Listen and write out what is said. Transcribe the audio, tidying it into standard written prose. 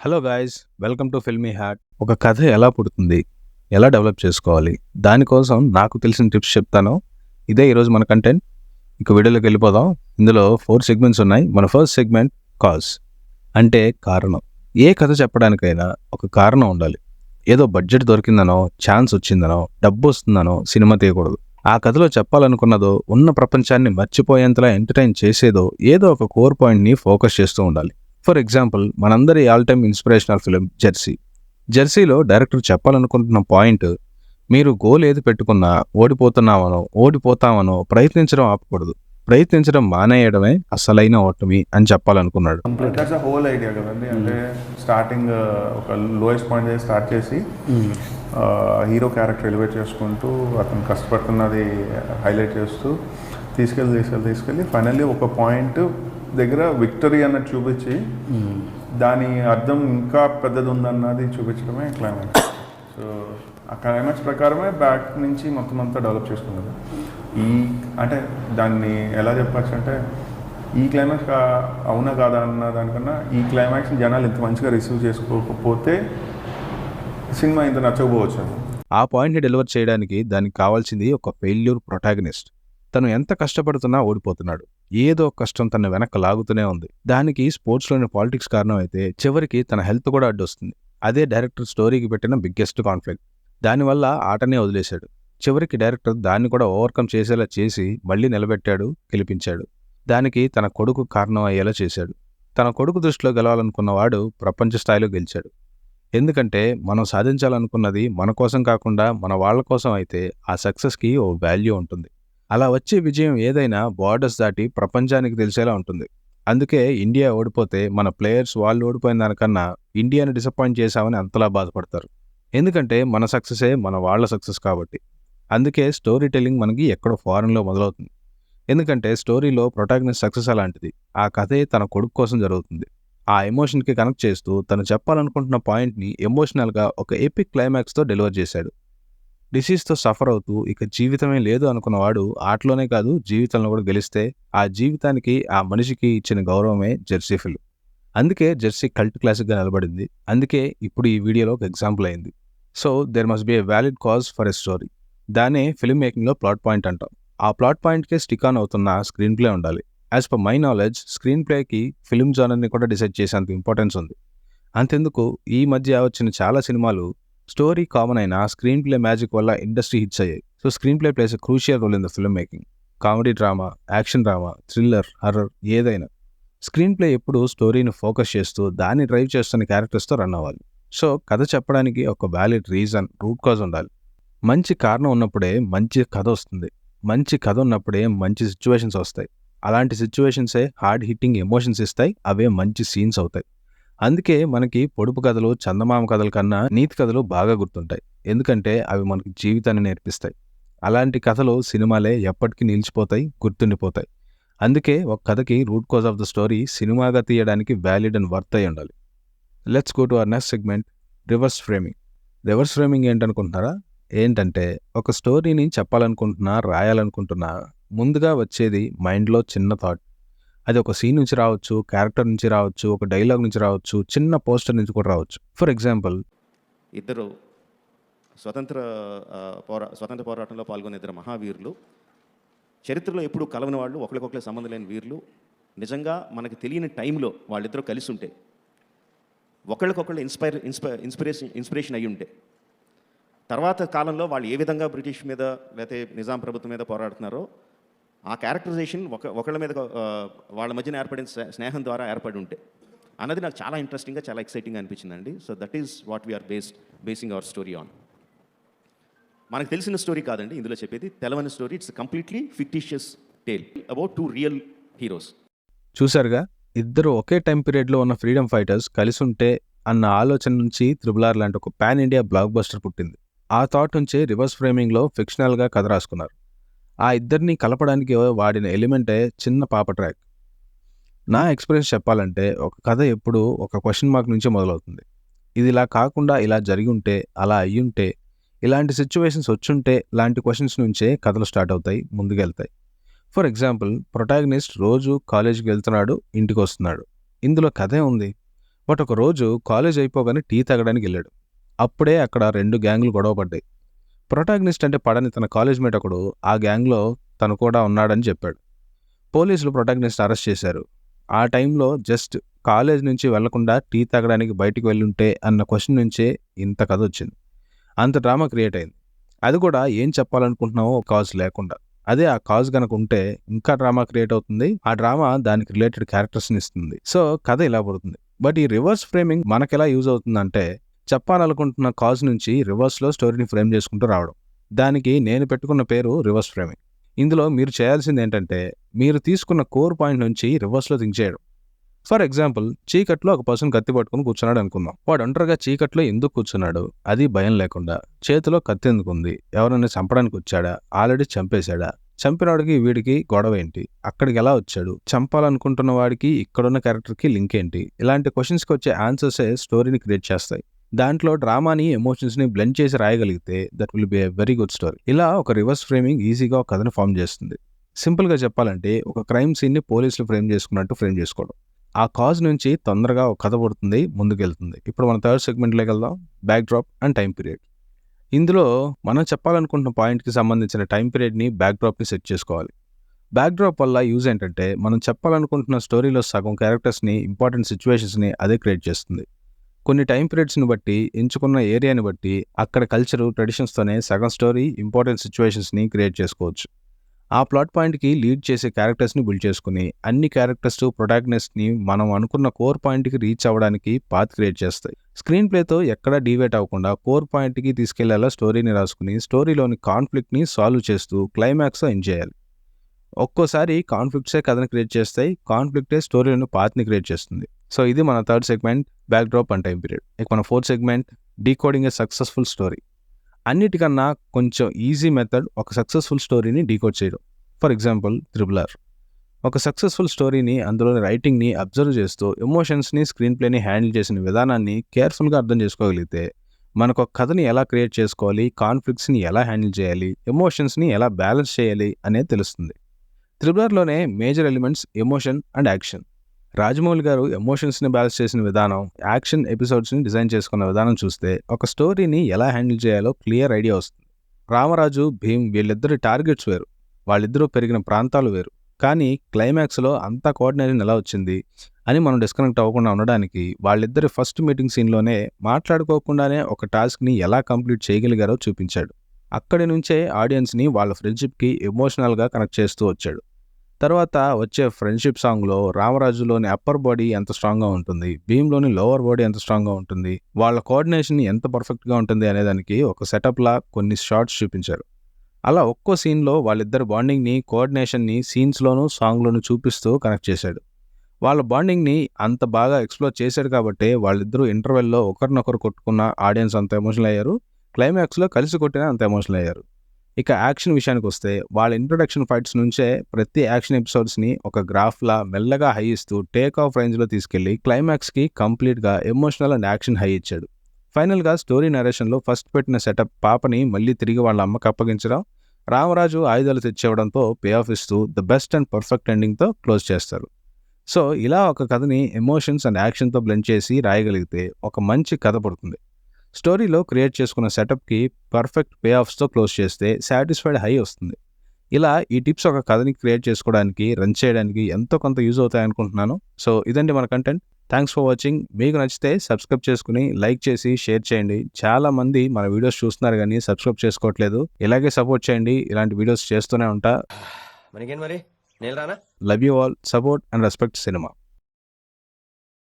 Hello guys, welcome to filmy hat. ఒక కథ ఎలా పుడుతుంది, ఎలా డెవలప్ చేసుకోవాలి, దానికోసం నాకు తెలిసిన టిప్స్ చెప్తాను. ఇదే ఈరోజు మన కంటెంట్. ఇక వీడియోలోకి వెళ్ళిపోదాం. ఇందులో 4 సెగ్మెంట్స్ ఉన్నాయి. మన ఫస్ట్ సెగ్మెంట్ కాజ్, అంటే కారణం. ఏ కథ చెప్పడానికైనా ఒక కారణం ఉండాలి. ఏదో బడ్జెట్ దొరికిందనో, ఛాన్స్ వచ్చిందనో, డబ్బు వస్తుందనో సినిమా తీయకూడదు. ఆ కథలో చెప్పాలనుకున్నదో, ఉన్న ప్రపంచాన్ని మర్చిపోయేంతలా ఎంటర్టైన్ చేసేదో ఏదో ఒక కోర్ పాయింట్ని ఫోకస్ చేస్తూ ఉండాలి. ఫర్ ఎగ్జాంపుల్, మనందరి all time inspirational film Jersey. జెర్సీలో డైరెక్టర్ చెప్పాలనుకుంటున్న పాయింట్, మీరు గోల్ ఏది పెట్టుకున్నా ఓడిపోతామనో ప్రయత్నించడం ఆపకూడదు. ప్రయత్నించడం మానేయడమే అసలైన ఓటమి అని చెప్పాలనుకున్నాడు. దట్స్ అ హోల్ ఐడియా కదండి. అంటే స్టార్టింగ్ ఒక లోయెస్ట్ పాయింట్ స్టార్ట్ చేసి హీరో క్యారెక్టర్ ఎలివేట్ చేసుకుంటూ అతను కష్టపడుతున్నది హైలైట్ చేస్తూ తీసుకెళ్ళి ఫైనల్లీ ఒక పాయింట్ దగ్గర విక్టరీ అన్నది చూపించి దాని అర్థం ఇంకా పెద్దది ఉందన్నది చూపించడమే క్లైమాక్స్. సో ఆ క్లైమాక్స్ ప్రకారమే బ్యాక్ నుంచి మొత్తం అంతా డెవలప్ చేసుకున్నది. అంటే దాన్ని ఎలా చెప్పచ్చు అంటే, ఈ క్లైమాక్స్ అవునా కాదా అన్న దానికన్నా ఈ క్లైమాక్స్ జనాలు ఇంత మంచిగా రిసీవ్ చేసుకోకపోతే సినిమా ఇంత నచ్చకపోవచ్చు. ఆ పాయింట్ని డెలివర్ చేయడానికి దానికి కావాల్సింది ఒక ఫెయిల్యూర్ ప్రొటాగనిస్ట్. తను ఎంత కష్టపడుతున్నా ఓడిపోతున్నాడు. ఏదో కష్టం తన వెనక్కి లాగుతూనే ఉంది. దానికి స్పోర్ట్స్లోని పాలిటిక్స్ కారణం అయితే చివరికి తన హెల్త్ కూడా అడ్డొస్తుంది. అదే డైరెక్టర్ స్టోరీకి పెట్టిన బిగ్గెస్ట్ కాన్ఫ్లిక్ట్. దానివల్ల ఆటనే వదిలేశాడు. చివరికి డైరెక్టర్ దాన్ని కూడా ఓవర్కమ్ చేసేలా చేసి మళ్ళీ నిలబెట్టాడు, గెలిపించాడు. దానికి తన కొడుకు కారణం అయ్యేలా చేశాడు. తన కొడుకు దృష్టిలో గెలవాలనుకున్నవాడు ప్రపంచ స్థాయిలో గెలిచాడు. ఎందుకంటే మనం సాధించాలనుకున్నది మన కోసం కాకుండా మన వాళ్ళ కోసం అయితే ఆ సక్సెస్కి ఓ వాల్యూ ఉంటుంది. అలా వచ్చే విజయం ఏదైనా బార్డర్స్ దాటి ప్రపంచానికి తెలిసేలా ఉంటుంది. అందుకే ఇండియా ఓడిపోతే మన ప్లేయర్స్ వాళ్ళు ఓడిపోయిన దానికన్నా ఇండియాని డిసప్పాయింట్ చేశామని అంతలా బాధపడతారు. ఎందుకంటే మన సక్సెసే మన వాళ్ళ సక్సెస్ కాబట్టి. అందుకే స్టోరీ టెల్లింగ్ మనకి ఎక్కడో ఫారెన్లో మొదలవుతుంది. ఎందుకంటే స్టోరీలో ప్రొటాగనిస్ట్ సక్సెస్ అలాంటిది. ఆ కథే తన కొడుకు కోసం జరుగుతుంది. ఆ ఎమోషన్కి కనెక్ట్ చేస్తూ తను చెప్పాలనుకుంటున్న పాయింట్ని ఎమోషనల్గా ఒక ఎపిక్ క్లైమాక్స్తో డెలివర్ చేశాడు. డిసీజ్తో సఫర్ అవుతూ ఇక జీవితమే లేదు అనుకున్నవాడు ఆటలోనే కాదు జీవితంలో కూడా గెలిస్తే ఆ జీవితానికి ఆ మనిషికి ఇచ్చిన గౌరవమే జెర్సీ ఫిల్మ్. అందుకే జెర్సీ కల్ట్ క్లాసిక్గా నిలబడింది. అందుకే ఇప్పుడు ఈ వీడియోలో ఒక ఎగ్జాంపుల్ అయింది. So there must be a valid cause for a story. దానే ఫిల్మ్ మేకింగ్లో ప్లాట్ పాయింట్ అంటాం. ఆ ప్లాట్ పాయింట్కే స్టిక్ ఆన్ అవుతున్న స్క్రీన్ ప్లే ఉండాలి. As per my knowledge, screen ప్లేకి ఫిల్మ్ జానర్ని కూడా డిసైడ్ చేసేంత ఇంపార్టెన్స్ ఉంది. అంతెందుకు, ఈ మధ్య వచ్చిన చాలా సినిమాలు స్టోరీ కామన్ అయినా స్క్రీన్ ప్లే మ్యాజిక్ వల్ల ఇండస్ట్రీ హిట్స్ అయ్యాయి. So screenplay plays a crucial role in the filmmaking. Comedy drama, action drama, thriller, horror ఏదైనా స్క్రీన్ ప్లే ఎప్పుడు స్టోరీని ఫోకస్ చేస్తూ దాన్ని డ్రైవ్ చేస్తున్న క్యారెక్టర్స్తో రన్ అవ్వాలి. సో కథ చెప్పడానికి ఒక వ్యాలిడ్ రీజన్, రూట్ కాజ్ ఉండాలి. మంచి కారణం ఉన్నప్పుడే మంచి కథ వస్తుంది. మంచి కథ ఉన్నప్పుడే మంచి సిచ్యువేషన్స్ వస్తాయి. అలాంటి సిచ్యువేషన్సే హార్డ్ హిట్టింగ్ ఎమోషన్స్ ఇస్తాయి. అవే మంచి సీన్స్ అవుతాయి. అందుకే మనకి పొడుపు కథలు, చందమామ కథల కన్నా నీతి కథలు బాగా గుర్తుంటాయి. ఎందుకంటే అవి మనకి జీవితాన్ని నేర్పిస్తాయి. అలాంటి కథలు, సినిమాలే ఎప్పటికీ నిలిచిపోతాయి, గుర్తుండిపోతాయి. అందుకే ఒక కథకి root cause of the story సినిమాగా తీయడానికి వ్యాలిడ్ అండ్ వర్త్ అయి ఉండాలి. Let's go to our next segment, reverse framing. Reverse framing ఏంటనుకుంటున్నారా? ఏంటంటే ఒక స్టోరీని చెప్పాలనుకుంటున్నా, రాయాలనుకుంటున్నా ముందుగా వచ్చేది మైండ్లో చిన్న థాట్. అది ఒక సీన్ నుంచి రావచ్చు, క్యారెక్టర్ నుంచి రావచ్చు, ఒక డైలాగ్ నుంచి రావచ్చు, చిన్న పోస్టర్ నుంచి కూడా రావచ్చు. ఫర్ ఎగ్జాంపుల్, ఇద్దరు స్వతంత్ర పోరాటంలో పాల్గొన్న ఇద్దరు మహావీరులు, చరిత్రలో ఎప్పుడు కలవని వాళ్ళు, ఒకరికొకరికి సంబంధం లేని వీరులు, నిజంగా మనకి తెలియని టైంలో వాళ్ళిద్దరూ కలిసి ఉంటే, ఒకళ్ళకొకళ్ళు ఇన్స్పిరేషన్ అయ్యి ఉంటే, తర్వాత కాలంలో వాళ్ళు ఏ విధంగా బ్రిటిష్ మీద లేకపోతే నిజాం ప్రభుత్వం మీద పోరాడుతున్నారో ఆ క్యారెక్టరైజేషన్ ఒకళ్ళ మీద వాళ్ళ మధ్యన ఏర్పడిన స్నేహం ద్వారా ఏర్పడి ఉంటే అన్నది నాకు చాలా ఇంట్రెస్టింగ్గా, చాలా ఎక్సైటింగ్గా అనిపించిందండి. So that is what we're basing our story on. మనకు తెలిసిన స్టోరీ కాదండి ఇందులో చెప్పేది, తెలవని story. It's completely fictitious tale about 2 real heroes. చూసారుగా, ఇద్దరు ఒకే టైం పీరియడ్లో ఉన్న ఫ్రీడమ్ ఫైటర్స్ కలిసి ఉంటే అన్న ఆలోచన నుంచి RRR లాంటి ఒక పాన్ ఇండియా బ్లాక్ బస్టర్ పుట్టింది. ఆ థాట్ నుంచే రివర్స్ ఫ్రేమింగ్లో ఫిక్షనల్గా కథ రాసుకున్నారు. ఆ ఇద్దరిని కలపడానికి వాడిన ఎలిమెంటే చిన్న పాప ట్రాక్. నా ఎక్స్పీరియన్స్ చెప్పాలంటే, ఒక కథ ఎప్పుడు ఒక క్వశ్చన్ మార్క్ నుంచే మొదలవుతుంది. ఇది ఇలా కాకుండా ఇలా జరిగి ఉంటే, అలా అయ్యుంటే, ఇలాంటి సిచ్యువేషన్స్ వచ్చుంటే లాంటి క్వశ్చన్స్ నుంచే కథలు స్టార్ట్ అవుతాయి, ముందుకెళ్తాయి. ఫర్ ఎగ్జాంపుల్, ప్రొటాగనిస్ట్ రోజు కాలేజీకి వెళ్తున్నాడు, ఇంటికి వస్తున్నాడు. ఇందులో కథే ఉంది. బట్ ఒక రోజు కాలేజ్ అయిపోగానే టీ తాగడానికి వెళ్ళాడు. అప్పుడే అక్కడ 2 గ్యాంగులు గొడవ పడ్డాయి. ప్రొటాగనిస్ట్ అంటే పడని తన కాలేజ్ మేట్ ఒకడు ఆ గ్యాంగ్లో తను కూడా ఉన్నాడని చెప్పాడు. పోలీసులు ప్రొటాగనిస్ట్ అరెస్ట్ చేశారు. ఆ టైంలో జస్ట్ కాలేజ్ నుంచి వెళ్లకుండా టీ తాగడానికి బయటికి వెళ్ళుంటే అన్న క్వశ్చన్ నుంచే ఇంత కథ వచ్చింది. అంత డ్రామా క్రియేట్ అయింది. అది కూడా ఏం చెప్పాలనుకుంటున్నావో కాజ్ లేకుండా. అదే ఆ కాజ్ గనక ఉంటే ఇంకా డ్రామా క్రియేట్ అవుతుంది. ఆ డ్రామా దానికి రిలేటెడ్ క్యారెక్టర్స్ని ఇస్తుంది. సో కథ ఇలా పడుతుంది. బట్ ఈ రివర్స్ ఫ్రేమింగ్ మనకెలా యూజ్ అవుతుందంటే, చెప్పాలనుకుంటున్న కాజ్ నుంచి రివర్స్లో స్టోరీని ఫ్రేమ్ చేసుకుంటూ రావడం. దానికి నేను పెట్టుకున్న పేరు రివర్స్ ఫ్రేమింగ్. ఇందులో మీరు చేయాల్సింది ఏంటంటే, మీరు తీసుకున్న కోర్ పాయింట్ నుంచి రివర్స్లో థింక్ చేయడం. ఫర్ ఎగ్జాంపుల్, చీకట్లో ఒక పర్సన్ కత్తి పట్టుకుని కూర్చున్నాడు అనుకుందాం. వాడు ఒంటరిగా చీకట్లో ఎందుకు కూర్చున్నాడు? అది భయం లేకుండా. చేతిలో కత్తి ఎందుకుంది? ఎవరైనా చంపడానికి వచ్చాడా? ఆల్రెడీ చంపేశాడా? చంపినవాడికి వీడికి గొడవ ఏంటి? అక్కడికి ఎలా వచ్చాడు? చంపాలనుకుంటున్న వాడికి ఇక్కడున్న క్యారెక్టర్కి లింక్ ఏంటి? ఇలాంటి క్వశ్చన్స్కి వచ్చే ఆన్సర్సే స్టోరీని క్రియేట్ చేస్తాయి. దాంట్లో డ్రామాని, ఎమోషన్స్ని బ్లెండ్ చేసి రాయగలిగితే that will be a very good story. ఇలా ఒక రివర్స్ ఫ్రేమింగ్ ఈజీగా ఒక కథను ఫామ్ చేస్తుంది. సింపుల్గా చెప్పాలంటే, ఒక క్రైమ్ సీన్ని పోలీసులు ఫ్రేమ్ చేసుకున్నట్టు ఫ్రేమ్ చేసుకోవడం. ఆ కాజ్ నుంచి తొందరగా ఒక కథ పడుతుంది, ముందుకెళ్తుంది. ఇప్పుడు మన థర్డ్ సెగ్మెంట్లోకి వెళ్దాం, back drop and time period. ఇందులో మనం చెప్పాలనుకుంటున్న పాయింట్కి సంబంధించిన టైం పీరియడ్ని, బ్యాక్ డ్రాప్ని సెట్ చేసుకోవాలి. బ్యాక్ డ్రాప్ వల్ల యూజ్ ఏంటంటే, మనం చెప్పాలనుకుంటున్న స్టోరీలో సగం క్యారెక్టర్స్ని, ఇంపార్టెంట్ సిచ్యువేషన్స్ని అదే క్రియేట్ చేస్తుంది. కొన్ని టైం పీరియడ్స్ని బట్టి, ఎంచుకున్న ఏరియాని బట్టి, అక్కడ కల్చరు, ట్రెడిషన్స్తోనే సగం స్టోరీ, ఇంపార్టెంట్ సిచ్యువేషన్స్ని క్రియేట్ చేసుకోవచ్చు. ఆ ప్లాట్ పాయింట్కి లీడ్ చేసే క్యారెక్టర్స్ని బిల్డ్ చేసుకుని, అన్ని క్యారెక్టర్స్ ప్రొటాగనిస్ట్ని మనం అనుకున్న కోర్ పాయింట్కి రీచ్ అవ్వడానికి పాత్ క్రియేట్ చేస్తాయి. స్క్రీన్ ప్లేతో ఎక్కడా డీవేట్ అవ్వకుండా కోర్ పాయింట్కి తీసుకెళ్లేలా స్టోరీని రాసుకుని, స్టోరీలోని కాన్ఫ్లిక్ట్ని సాల్వ్ చేస్తూ క్లైమాక్స్ ఎండ్ చేయాలి. ఒక్కోసారి కాన్ఫ్లిక్ట్సే కథని క్రియేట్ చేస్తాయి, కాన్ఫ్లిక్టే స్టోరీలోని పాత్ని క్రియేట్ చేస్తుంది. సో ఇది మన third segment, back drop and time period. ఇక మన fourth segment, decoding a successful story. అన్నిటికన్నా కొంచెం ఈజీ మెథడ్ ఒక సక్సెస్ఫుల్ స్టోరీని డీకోడ్ చేయడం. For example, triple R. ఒక సక్సెస్ఫుల్ స్టోరీని, అందులోని రైటింగ్ని అబ్జర్వ్ చేస్తూ, ఎమోషన్స్ని, స్క్రీన్ ప్లేని హ్యాండిల్ చేసిన విధానాన్ని కేర్ఫుల్గా అర్థం చేసుకోగలిగితే, మనకు ఒక కథని ఎలా క్రియేట్ చేసుకోవాలి, కాన్ఫ్లిక్ట్స్ని ఎలా హ్యాండిల్ చేయాలి, ఎమోషన్స్ని ఎలా బ్యాలెన్స్ చేయాలి అనేది తెలుస్తుంది. త్రిబులర్లోనే major elements emotion and action. Rajamouli గారు ఎమోషన్స్ని బ్యాలెన్స్ చేసిన విధానం, యాక్షన్ ఎపిసోడ్స్ని డిజైన్ చేసుకున్న విధానం చూస్తే ఒక స్టోరీని ఎలా హ్యాండిల్ చేయాలో క్లియర్ ఐడియా వస్తుంది. రామరాజు, భీమ్ వీళ్ళిద్దరి టార్గెట్స్ వేరు, వాళ్ళిద్దరూ పెరిగిన ప్రాంతాలు వేరు. కానీ క్లైమాక్స్లో అంతా కోఆర్డినేషన్ ఎలా వచ్చింది అని మనం డిస్కనెక్ట్ అవ్వకుండా ఉండడానికి వాళ్ళిద్దరి ఫస్ట్ మీటింగ్ సీన్లోనే మాట్లాడుకోకుండానే ఒక టాస్క్ని ఎలా కంప్లీట్ చేయగలిగారో చూపించాడు. అక్కడి నుంచే ఆడియన్స్ని వాళ్ళ ఫ్రెండ్షిప్కి ఎమోషనల్గా కనెక్ట్ చేస్తూ వచ్చాడు. తర్వాత వచ్చే ఫ్రెండ్షిప్ సాంగ్లో రామరాజులోని అప్పర్ బాడీ ఎంత స్ట్రాంగ్గా ఉంటుంది, భీమ్లోని లోవర్ బాడీ ఎంత స్ట్రాంగ్గా ఉంటుంది, వాళ్ళ కోఆర్డినేషన్ ఎంత పర్ఫెక్ట్గా ఉంటుంది అనేదానికి ఒక సెటప్లా కొన్ని షార్ట్స్ చూపించారు. అలా ఒక్కో సీన్లో వాళ్ళిద్దరు బాండింగ్ని, కోఆర్డినేషన్ని సీన్స్లోనూ, సాంగ్లోనూ చూపిస్తూ కనెక్ట్ చేశాడు. వాళ్ళ బాండింగ్ని అంత బాగా ఎక్స్ప్లోర్ చేశాడు కాబట్టి వాళ్ళిద్దరూ ఇంటర్వెల్లో ఒకరినొకరు కొట్టుకున్న ఆడియన్స్ అంత ఎమోషనల్ అయ్యారు, క్లైమాక్స్లో కలిసి కొట్టినా అంత ఎమోషనల్ అయ్యారు. ఇక యాక్షన్ విషయానికి వస్తే, వాళ్ళ ఇంట్రొడక్షన్ ఫైట్స్ నుంచే ప్రతి యాక్షన్ ఎపిసోడ్స్ని ఒక గ్రాఫ్లా మెల్లగా హై ఇస్తూ టేక్ ఆఫ్ రేంజ్లో తీసుకెళ్లి క్లైమాక్స్కి కంప్లీట్గా ఎమోషనల్ అండ్ యాక్షన్ హై ఇచ్చాడు. ఫైనల్గా స్టోరీ నరేషన్లో ఫస్ట్ పెట్టిన సెటప్ పాపని మళ్ళీ తిరిగి వాళ్ళ అమ్మకి అప్పగించడం, రామరాజు ఆయుధాలు తెచ్చేవడంతో పే ఆఫ్ ఇస్తూ ద బెస్ట్ అండ్ పర్ఫెక్ట్ ఎండింగ్తో క్లోజ్ చేస్తారు. సో ఇలా ఒక కథని ఎమోషన్స్ అండ్ యాక్షన్తో బ్లెండ్ చేసి రాయగలిగితే ఒక మంచి కథ పడుతుంది. స్టోరీలో క్రియేట్ చేసుకున్న సెటప్కి పర్ఫెక్ట్ పే ఆఫ్స్తో క్లోజ్ చేస్తే సాటిస్ఫైడ్ హై వస్తుంది. ఇలా ఈ టిప్స్ ఒక కథని క్రియేట్ చేసుకోవడానికి, రన్ చేయడానికి ఎంతో కొంత యూజ్ అవుతాయి అనుకుంటున్నాను. సో ఇదండి మన కంటెంట్. Thanks for watching. మీకు నచ్చితే సబ్స్క్రైబ్ చేసుకుని, లైక్ చేసి, షేర్ చేయండి. చాలా మంది మన వీడియోస్ చూస్తున్నారు కానీ సబ్స్క్రైబ్ చేసుకోవట్లేదు. ఇలాగే సపోర్ట్ చేయండి, ఇలాంటి వీడియోస్ చేస్తూనే ఉంటా. మనకేం మరి, నేను రానా? Love you all. Support and respect cinema.